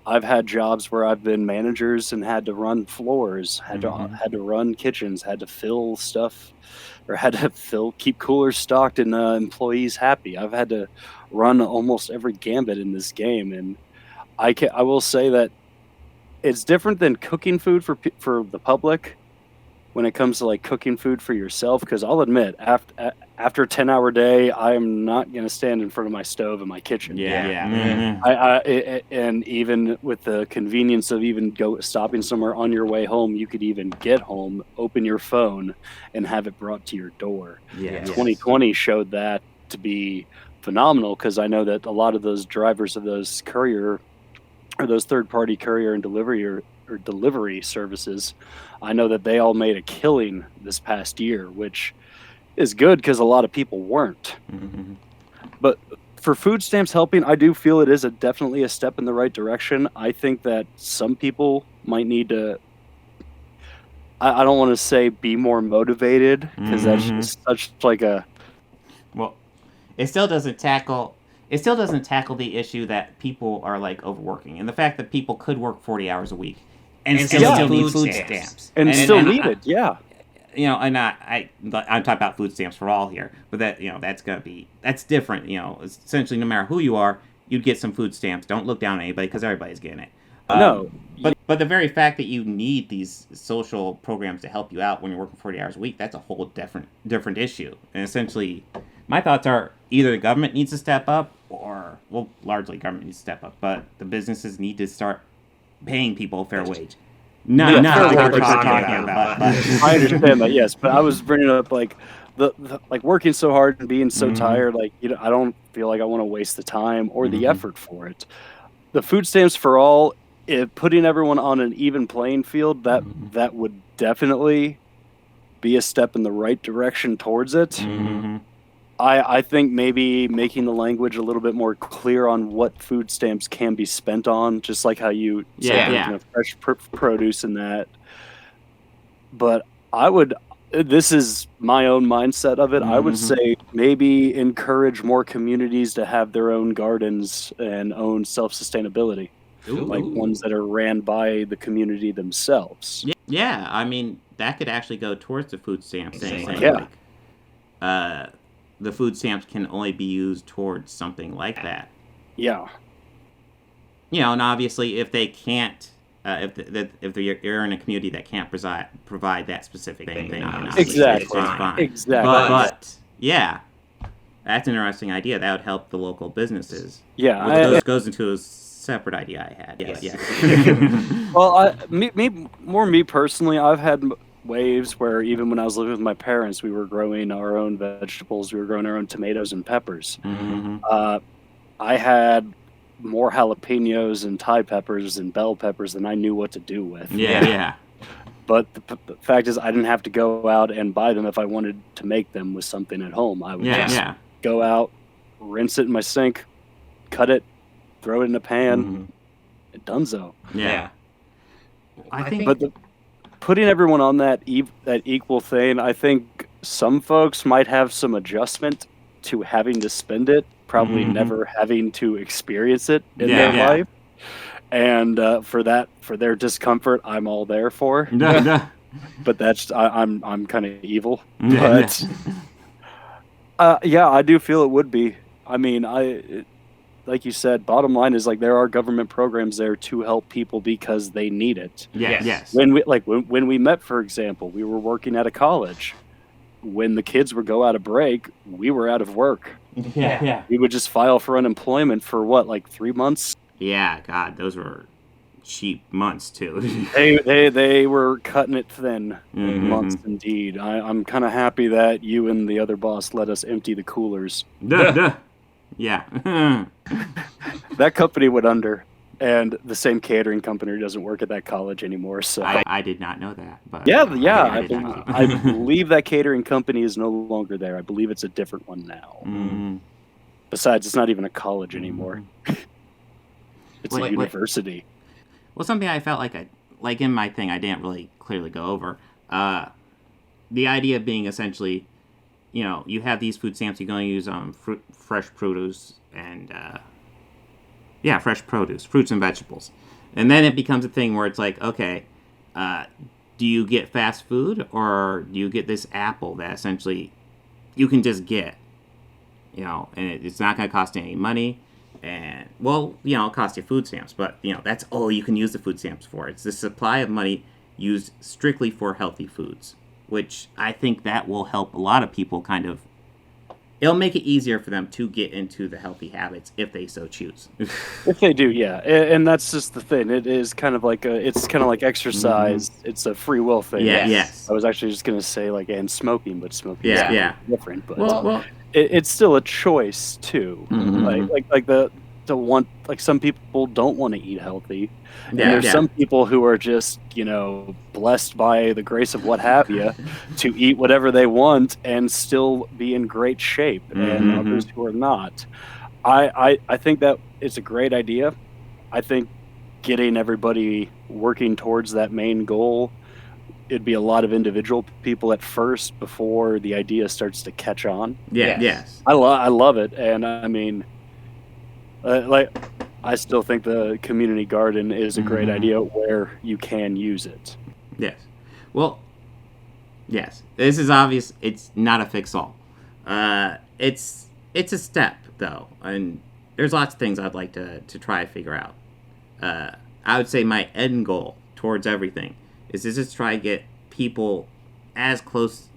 I've had jobs where I've been managers and had to run floors, had to run kitchens, had to fill stuff, or had to keep coolers stocked and employees happy. I've had to run almost every gambit in this game, and I will say that it's different than cooking food for the public when it comes to cooking food for yourself. Because I'll admit, after a 10-hour day, I am not going to stand in front of my stove in my kitchen. Mm-hmm. And even with the convenience of stopping somewhere on your way home, you could even get home, open your phone, and have it brought to your door. 2020 showed that to be phenomenal, because I know that a lot of those drivers of those courier or those third-party courier and delivery services, I know that they all made a killing this past year, which is good because a lot of people weren't. Mm-hmm. But for food stamps helping, I do feel it is definitely a step in the right direction. I think that some people might need to, I don't want to say be more motivated, because that's just such a... Well, it still doesn't tackle the issue that people are overworking, and the fact that people could work 40 hours a week and still need food stamps. And still need it, yeah. You know, and I'm talking about food stamps for all here, but that's different. You know, essentially, no matter who you are, you'd get some food stamps. Don't look down on anybody, because everybody's getting it. No. But the very fact that you need these social programs to help you out when you're working 40 hours a week, that's a whole different issue. And essentially, my thoughts are either the government needs to step up, or, largely government needs to step up, but the businesses need to start paying people a fair wage. Not what we're talking about. I understand that, yes, but I was bringing up the working so hard and being so tired. I don't feel like I want to waste the time or the effort for it. The food stamps for all, putting everyone on an even playing field, that would definitely be a step in the right direction towards it. Mm-hmm. I think maybe making the language a little bit more clear on what food stamps can be spent on, just like how you said, fresh produce and that. But I would. This is my own mindset of it. I would say maybe encourage more communities to have their own gardens and own self-sustainability, like ones that are ran by the community themselves. Yeah, I mean, that could actually go towards the food stamps thing. Yeah. Like, the food stamps can only be used towards something like that. Yeah. And obviously, if they can't, if you're in a community that can't provide that specific thing, then Exactly. it's fine. Exactly. But yeah, that's an interesting idea. That would help the local businesses. Yeah. Which goes into a separate idea I had. Yes. Well, me personally, I've had waves where even when I was living with my parents, we were growing our own vegetables. We were growing our own tomatoes and peppers. I had more jalapenos and Thai peppers and bell peppers than I knew what to do with. Yeah. But the fact is, I didn't have to go out and buy them if I wanted to make them with something at home. I would just go out, rinse it in my sink, cut it, throw it in a pan, and donezo. Yeah. I think, but putting everyone on that equal thing, I think some folks might have some adjustment to having to spend it, probably never having to experience it in their life. And for their discomfort, I'm all there for. But that's I'm kind of evil. But I do feel it would be. I mean, like you said, bottom line is like there are government programs there to help people because they need it. Yes. When we met, for example, we were working at a college. When the kids would go out of break, we were out of work. Yeah. We would just file for unemployment for what, like 3 months? Yeah, God, those were cheap months too. they were cutting it thin. Months indeed. I'm kind of happy that you and the other boss let us empty the coolers. Yeah. That company went under, and the same catering company doesn't work at that college anymore. So I did not know that. But I believe that catering company is no longer there. I believe it's a different one now. Besides, it's not even a college anymore. It's a university. Well, something I felt like in my thing I didn't really clearly go over. The idea being essentially, you have these food stamps. You're going to use fresh produce and fruits and vegetables, and then it becomes a thing where it's like, okay, do you get fast food or do you get this apple that essentially you can just get, and it's not going to cost you any money. And, it'll cost you food stamps, but, that's all you can use the food stamps for. It's the supply of money used strictly for healthy foods, which I think that will help a lot of people it'll make it easier for them to get into the healthy habits if they so choose. If they do, yeah. And that's just the thing. It is kind of like exercise. It's a free will thing. Yes. I was actually just going to say and smoking, but smoking is different. But it's still a choice too. Some people don't want to eat healthy, and there's some people who are just blessed by the grace of what have you to eat whatever they want and still be in great shape, and others who are not. I think that it's a great idea. I think getting everybody working towards that main goal, it'd be a lot of individual people at first before the idea starts to catch on. Yes. I love it, and I mean, I still think the community garden is a great idea where you can use it. Yes. Well, yes. This is obvious. It's not a fix-all. It's a step, though, and there's lots of things I'd like to try to figure out. I would say my end goal towards everything is to just try to get people as close,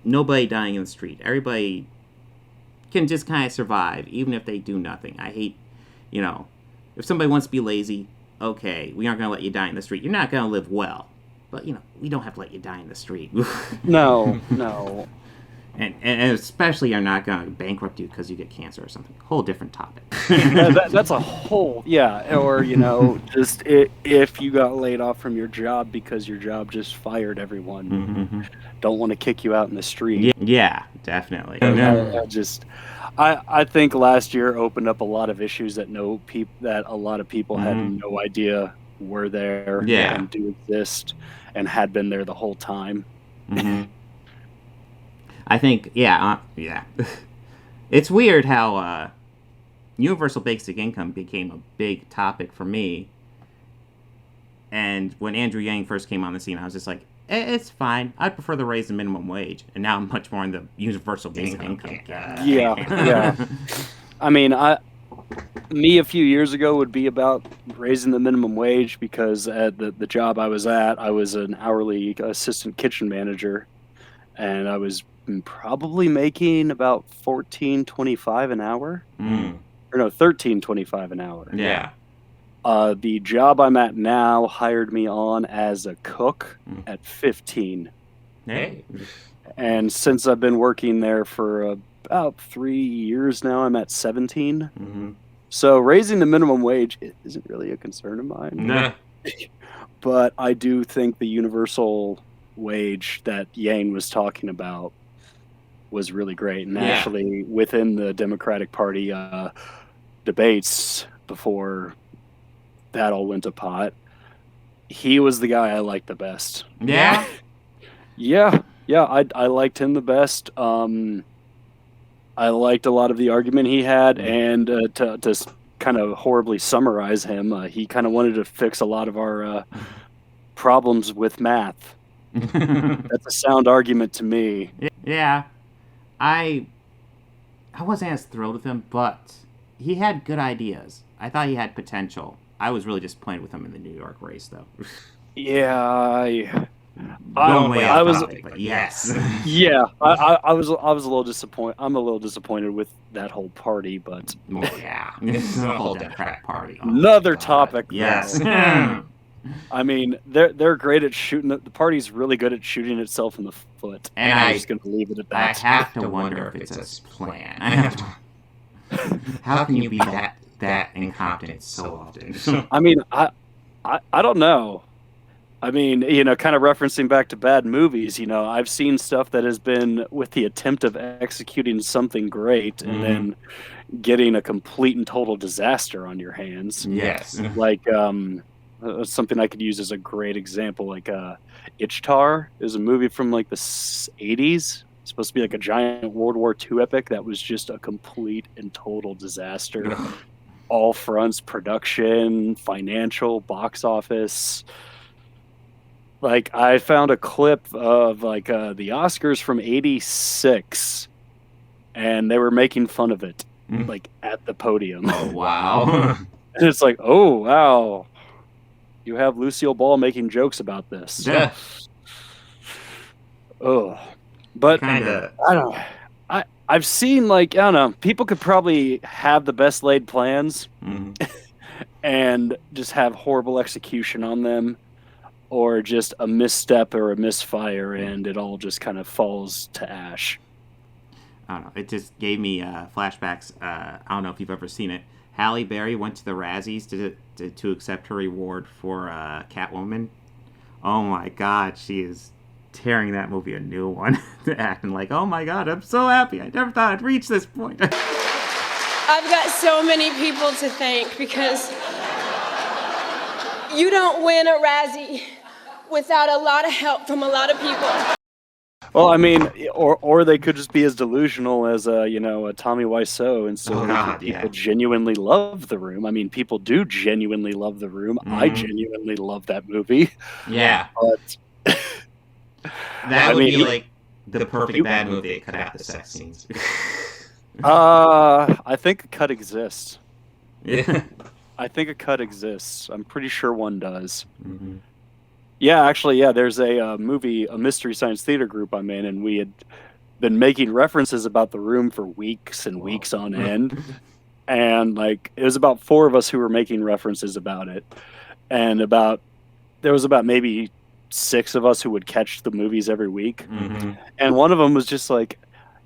nobody dying in the street. Everybody can just kind of survive, even if they do nothing. I hate, if somebody wants to be lazy, okay, we aren't going to let you die in the street. You're not going to live well, but, we don't have to let you die in the street. No. And especially you're not going to bankrupt you because you get cancer or something. Whole different topic. That's a whole, or, just if you got laid off from your job because your job just fired everyone. Don't want to kick you out in the street. Yeah, definitely. I think last year opened up a lot of issues that a lot of people had no idea were there and do exist and had been there the whole time. Mm-hmm. I think, it's weird how universal basic income became a big topic for me. And when Andrew Yang first came on the scene, I was just like, it's fine. I'd prefer to raise the minimum wage. And now I'm much more in the universal basic income. Yeah. I mean, me a few years ago would be about raising the minimum wage, because at the job I was at, I was an hourly assistant kitchen manager, and I was probably making about $14.25 an hour. Or no, $13.25 an hour. Yeah. The job I'm at now hired me on as a cook at 15. Hey. And since I've been working there for about 3 years now, I'm at 17. Mm-hmm. So raising the minimum wage isn't really a concern of mine. No. But I do think the universal wage that Yang was talking about was really great. And actually, within the Democratic Party debates before that all went to pot, he was the guy I liked the best. Yeah? Yeah, I liked him the best. I liked a lot of the argument he had, and to kind of horribly summarize him, he kind of wanted to fix a lot of our problems with math. That's a sound argument to me. Yeah. I wasn't as thrilled with him, but he had good ideas. I thought he had potential. I was really disappointed with him in the New York race, though. Yeah, I was, but yes. Yeah, I was a little disappointed. I'm a little disappointed with that whole party, but This is a whole Democratic Party. Another topic. Yes. I mean, they're great at shooting. The party's really good at shooting itself in the foot. And I'm just going to leave it at that. I have to wonder if it's a plan. How can you be that incompetent so often? I mean, I don't know. I mean, kind of referencing back to bad movies, I've seen stuff that has been with the attempt of executing something great and then getting a complete and total disaster on your hands. Yes. Like, something I could use as a great example, like Ichtar is a movie from like the 80s. It's supposed to be like a giant World War II epic that was just a complete and total disaster. All fronts, production, financial, box office. Like, I found a clip of like the Oscars from '86, and they were making fun of it, like at the podium. Oh, wow. And it's like, oh wow, you have Lucille Ball making jokes about this. Yeah. Oh, but Kinda. I don't know. I've seen, like, I don't know, people could probably have the best laid plans and just have horrible execution on them, or just a misstep or a misfire, and it all just kind of falls to ash. I don't know. It just gave me flashbacks. I don't know if you've ever seen it. Halle Berry went to the Razzies to accept her reward for Catwoman. Oh my God, she is tearing that movie a new one. Acting like, oh my God, I'm so happy. I never thought I'd reach this point. I've got so many people to thank, because you don't win a Razzie without a lot of help from a lot of people. Well, I mean, or they could just be as delusional as Tommy Wiseau, and so people genuinely love The Room. I mean, people do genuinely love The Room. I genuinely love that movie. Yeah. But that would be like the perfect bad movie. It could have the sex scenes. I think a cut exists. Yeah. I think a cut exists. I'm pretty sure one does. Mm-hmm. Yeah, actually, there's a mystery science theater group I'm in, and we had been making references about The Room for weeks and weeks on end. And like, it was about 4 of us who were making references about it. And there was about maybe 6 of us who would catch the movies every week. Mm-hmm. And one of them was just like,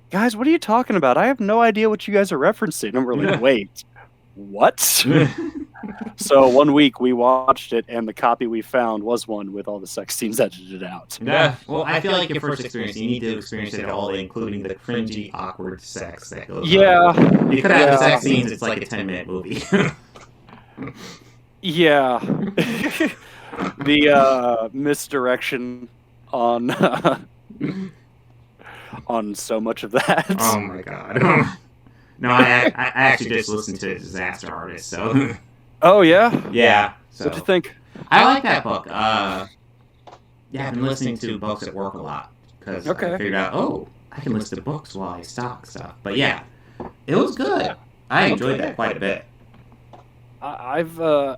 guys, what are you talking about? I have no idea what you guys are referencing. And we're like, wait, what? So one week we watched it, and the copy we found was one with all the sex scenes edited out. Yeah. Well, I feel like your first experience, you need to experience it all, including the cringy, awkward sex that goes on. You could have the sex scenes, it's like a 10-minute movie. Yeah. The misdirection on on so much of that. Oh my god. No, I actually just listened to Disaster Artist, so Oh yeah? yeah. So What'd you think? I like that book. Yeah, I've been listening to books at work a lot because I figured out, I can listen to books while I stock stuff. But yeah, it was good. I enjoyed that quite a bit. I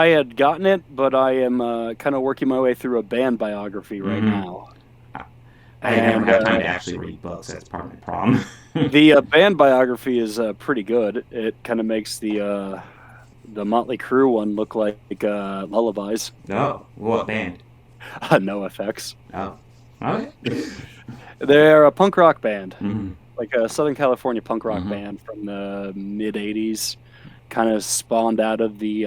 had gotten it, but I am kind of working my way through a band biography right now. I never have time to actually read books. That's part of my problem. The band biography is pretty good. It kind of makes the Motley Crue one look like lullabies. Oh, what band? No Effects. Oh, okay. They're a punk rock band, Mm-hmm. like a Southern California punk rock band from the mid '80s. Kind of spawned out of the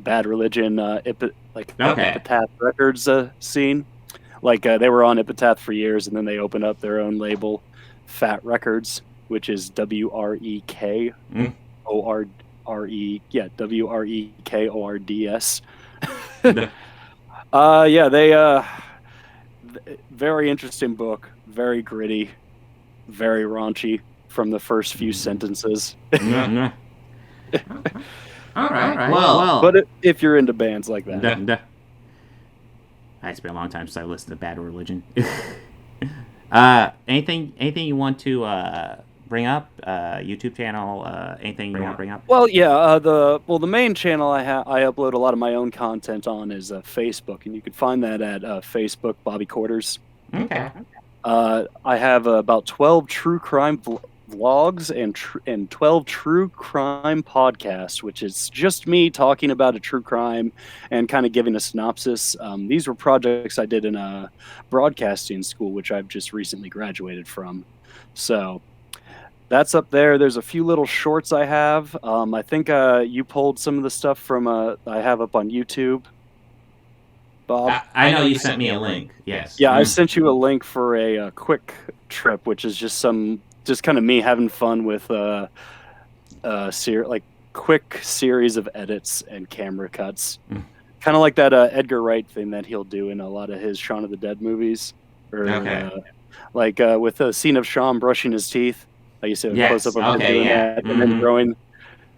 Bad Religion, Epitaph Records scene. Like they were on Epitaph for years, and then they opened up their own label, Fat Records, which is WREK WREKORDS. Yeah, they very interesting book, very gritty, very raunchy from the first few sentences. All right. Well, but if you're into bands like that, it's been a long time since I listened to Bad Religion. Anything you want to bring up? YouTube channel? Anything you want to bring up? Well, yeah. The main channel I upload a lot of my own content on is Facebook, and you can find that at Facebook Bobby Quarters. Okay. I have about 12 true crime vlogs and 12 true crime podcasts, which is just me talking about a true crime and kind of giving a synopsis. These were projects I did in a broadcasting school, which I've just recently graduated from. So that's up there. There's a few little shorts I have. I think you pulled some of the stuff from I have up on YouTube, Bob. I know you sent me a link. Yes. Yeah, I sent you a link for a quick trip, which is just kind of me having fun with quick series of edits and camera cuts. Kind of like that Edgar Wright thing that he'll do in a lot of his Shaun of the Dead movies. Or with a scene of Shaun brushing his teeth. I used to close up of him doing that and then throwing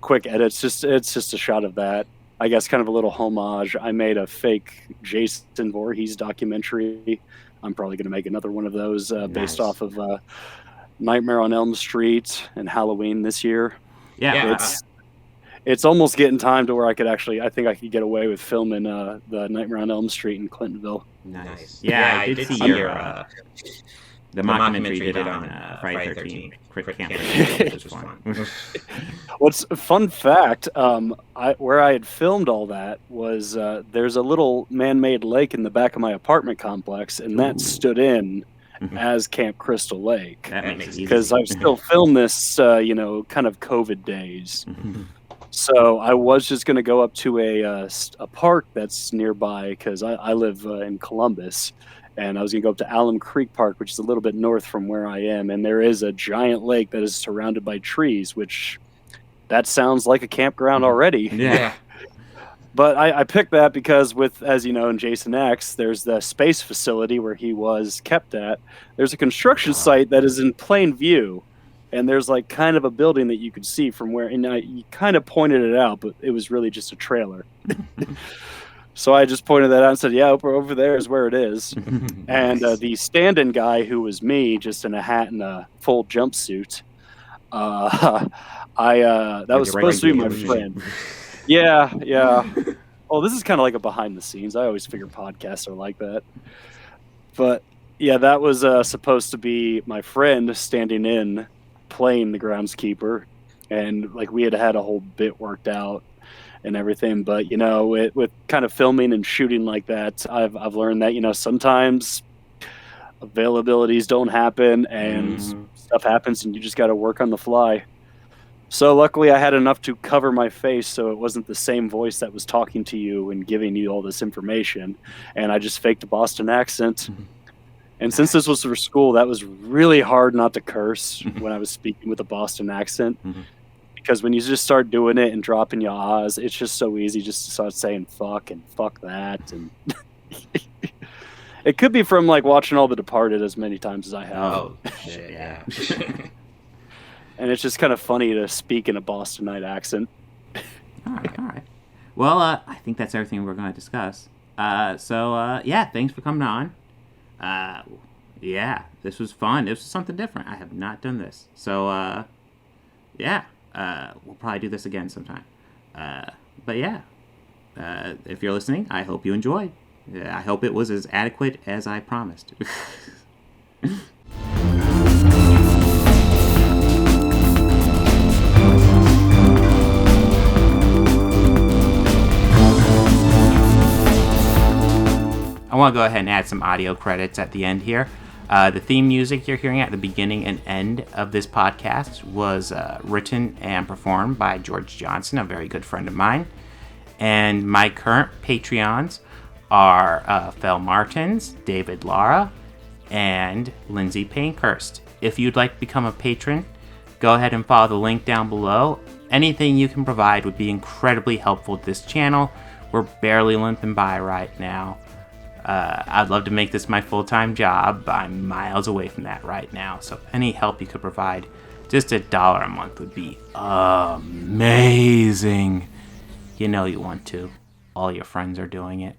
quick edits. It's just a shot of that. I guess kind of a little homage. I made a fake Jason Voorhees documentary. I'm probably going to make another one of those based off of Nightmare on Elm Street and Halloween this year. Yeah, it's almost getting time to where I think I could get away with filming the Nightmare on Elm Street in Clintonville. Nice. Yeah, I did see your the mockumentary you did on Friday 13th. Which was fun. What's a fun fact? Where I had filmed all that was there's a little man-made lake in the back of my apartment complex, and that stood in as Camp Crystal Lake. That makes it easy. Because I've still filmed this, kind of COVID days. So I was just going to go up to a park that's nearby because I live in Columbus, and I was going to go up to Alum Creek Park, which is a little bit north from where I am, and there is a giant lake that is surrounded by trees, which that sounds like a campground already. Yeah. But I picked that because as you know, in Jason X, there's the space facility where he was kept at. There's a construction site that is in plain view, and there's like kind of a building that you could see from where, and you kind of pointed it out, but it was really just a trailer. So I just pointed that out and said, yeah, over there is where it is. And the stand-in guy, who was me, just in a hat and a full jumpsuit, that was supposed to be my friend. Yeah. Oh, this is kind of like a behind the scenes. I always figure podcasts are like that. But yeah, that was supposed to be my friend standing in, playing the groundskeeper, and like we had a whole bit worked out and everything. But with kind of filming and shooting like that, I've learned that sometimes availabilities don't happen and stuff happens, and you just got to work on the fly. So luckily I had enough to cover my face so it wasn't the same voice that was talking to you and giving you all this information, and I just faked a Boston accent. And since this was for school, that was really hard not to curse when I was speaking with a Boston accent, because when you just start doing it and dropping your ahs, it's just so easy just to start saying fuck and fuck that. And it could be from like watching all The Departed as many times as I have. Oh, shit, yeah. And it's just kind of funny to speak in a Bostonite accent. All right. Well, I think that's everything we're going to discuss. Yeah, thanks for coming on. Yeah, this was fun. This was something different. I have not done this. So, we'll probably do this again sometime. But yeah, if you're listening, I hope you enjoyed. I hope it was as adequate as I promised. I want to go ahead and add some audio credits at the end here. The theme music you're hearing at the beginning and end of this podcast was written and performed by George Johnson, a very good friend of mine. And my current Patreons are Fel Martins, David Lara, and Lindsay Pankhurst. If you'd like to become a patron, go ahead and follow the link down below. Anything you can provide would be incredibly helpful to this channel. We're barely limping by right now. I'd love to make this my full-time job. I'm miles away from that right now. So any help you could provide, just $1 a month would be amazing. You know you want to. All your friends are doing it.